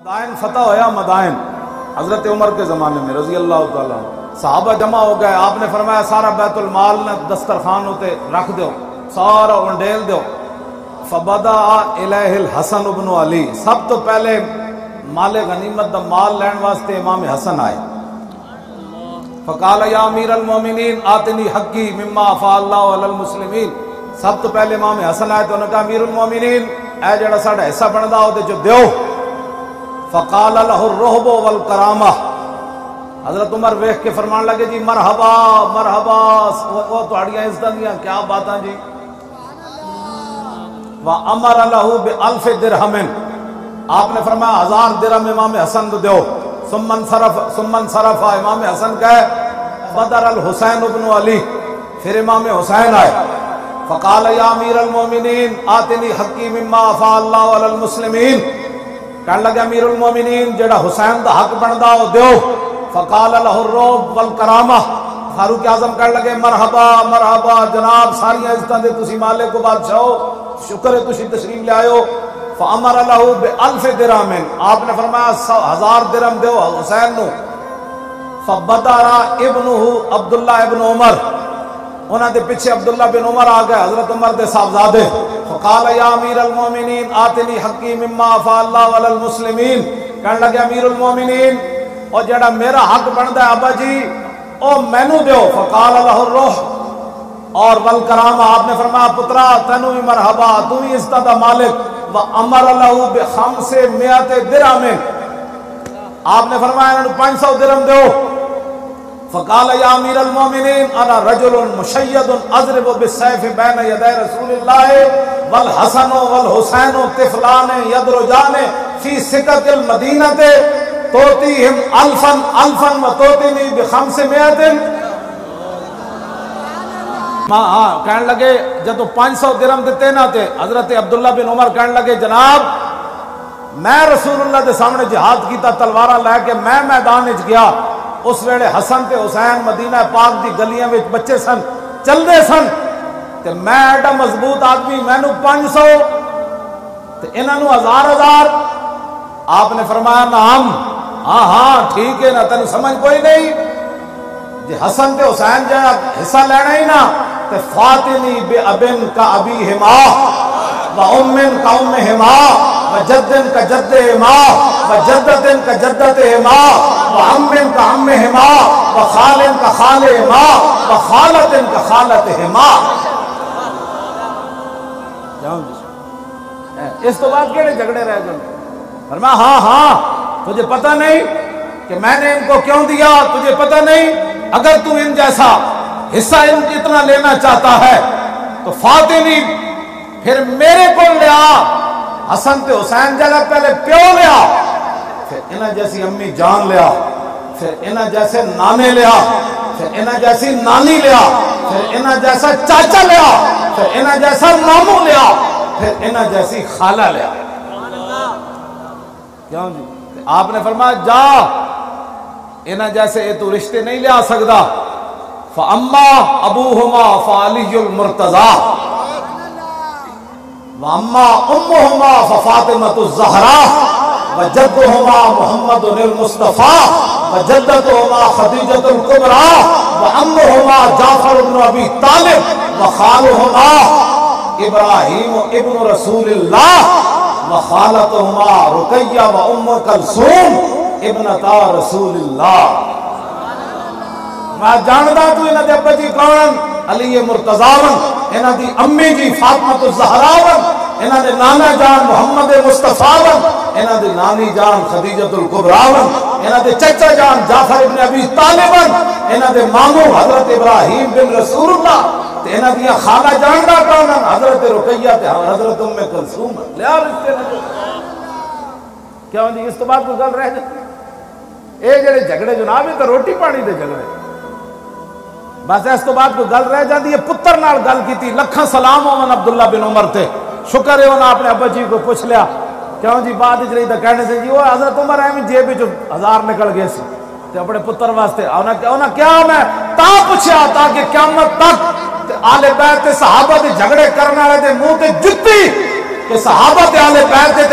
مدائن فتح ہویا، مدائن حضرت عمر کے زمانے میں رضی اللہ تعالیٰ عنہ، صحابہ جمع ہو گئے، آپ نے فرمایا سارا بیت المال نے دسترخوان ہوتے رکھ دو، سارا انڈیل دو۔ فبدا الیہ الحسن ابن علی، سب تو پہلے مال غنیمت دا مال لین واسطے امام حسن آئے۔ فقال یا امیر المومنین آتنی حقی مما افاء اللہ علی المسلمین، سب تو پہلے امام حسن آئے تو انہوں نے کہا امیر المومنین اے جڑا ساڈا حصہ بندا او تے جو دیو۔ فقال له الرہب والکرامہ، حضرت عمر ویکھ کے فرمان لگے جی مرحبا مرحبا، وہ تہاڈیاں عزتاں دیاں کیا باتاں جی۔ وامر له بألف درہم، آپ نے فرمایا 1000 درہم امام حسن کو دیو۔ ثم انصرف، امام حسن کہے بدر الحسین ابن علی، پھر امام حسین آئے۔ فقال یا امیر المومنین آتنی حقی مما افاء اللہ علی المسلمین، کہنے لگے امیر المومنین جڑا حسین دا حق بندا او دیو۔ فقال له الرعب والکرامہ، فاروق اعظم کہنے لگے مرحبا مرحبا جناب، ساری عزتاں دے تسی مالک کو بادشاہ ہو، شکر ہے تسی تشریف لے آئے ہو۔ فامر له بألف درہم، آپ نے فرمایا 1000 درہم دیو حسین نو۔ فبدر ابنہ عبداللہ ابن عمر، انہاں دے پیچھے عبداللہ بن عمر آ گئے، حضرت عمر دے صاحبزادے۔ فقال یا امیر المومنین آتنی حقی مما افاء اللہ علی المسلمین، کہنے لگے امیر المومنین اور جڑا میرا حق بندا ہے ابا جی او مینو دیو۔ فقال له الروح اور والکرامہ، آپ نے فرمایا پترا تینوں بھی مرحبا، تو ہی عزت دا مالک۔ وامر له ب500 درہم، آپ نے فرمایا انہوں 500 درہم دیو۔ فقال یا امیر المومنین انا رجل مشید اضرب بالسیف بین یدی رسول اللہ والحسن والحسین طفلان یدرجان فی سکۃ المدینہ توتیہم الفا الفا وتوتینی ب500۔ ہاں کہنے لگے جب 500 درہم دیتے نا تے حضرت عبداللہ بن عمر کہنے لگے جناب میں رسول اللہ دے سامنے جہاد کیتا تلوارہ لے کے، میں میدان وچ گیا، اس ویلے حسن تے حسین مدینہ پاک دی گلیاں وچ بچے سن چل دے سن، تے میں ایڈا مضبوط آدمی، مینو 500 تے انہاں نو 1000۔ آپ نے فرمایا نعم، ہاں ہاں ٹھیک ہے نا، تینوں سمجھ کوئی نہیں، جی حسن تے حسین جا حصہ لینا ہی نا تے فاتنی بے ابن کا ابیہما و امن کا امہما و جدن کا جدہما و جدتن کا جدتہما و امن کا امہما و خالن کا خالہما و خالتن کا خالتہما۔ اس تو بعد کیڑے جھگڑے رہ گئے؟ فرمایا ہاں ہاں تجھے پتہ نہیں کہ میں نے ان کو کیوں دیا، تجھے پتہ نہیں؟ اگر تو ان جیسا حصہ ان اتنا لینا چاہتا ہے تو فاتنی پھر میرے کو لیا، حسن تے حسین جگہ پہلے پیو لیا، پھر انہاں جیسی امی جان لیا، پھر انہاں جیسے نانے لیا، پھر انہاں جیسی نانی لیا، پھر انہاں جیسا چاچا لیا، پھر انہاں جیسا ماموں لیا، پھر انہاں جیسی خالہ لیا۔ کیوں جی؟ آپ نے فرمایا جا انہاں جیسے یہ تو رشتے نہیں لیا سکتا۔ فاما ابوہما فعلی المرتضی واما امہما ففاطمۃ الزہرا وجدہما محمد المصطفیٰ وجدتہما خدیجۃ الکبریٰ وعمہما جعفر بن ابی طالب وخالہما ابراہیم ابن رسول اللہ وخالتہما رقیہ وام کلثوم ابنتا رسول اللہ۔ میں جاندا تو انہاں دے ابا جی کون؟ علی مرتضیٰ ون، انہاں دی امی جی فاطمۃ الزہرا ون، انہاں دے نانا جان محمد مصطفیٰ ون، انہاں دی نانی جان خدیجۃ الکبریٰ ون، انہاں دے چچا جان جعفر ابن ابی طالب ون، انہاں دے ماموں حضرت ابراہیم بن رسول اللہ، تے انہاں دی خالہ جاندا کون؟ حضرت رقیہ تے حضرت ام کلثوم۔ لیا رشتے نہ کیوں جی؟ اس تو بعد کوئی گل رہ جاتی؟ اے جڑے جھگڑے جناب یہ تو روٹی پانی دے جھگڑے، بس اس تو بعد کوئی گل رہ جاتی ہے۔ پتر نال گل کیتی، لکھاں سلام ہون عبداللہ بن عمر تے، شکر ہے انہاں اپنے ابا جی کو پوچھ لیا، کیوں جی بعد وچ رہی تے کہنے سے جی وہ حضرت عمر ایویں جیب وچ 1000 نکل گئے سی تے اپنے پتر واسطے انہاں کیا میں تا پوچھیا تاکہ قیامت تک تے آل بیت تے صحابہ دے جھگڑے کرنے والے دے منہ تے جُتی کہ صحابہ تے آل بیت تے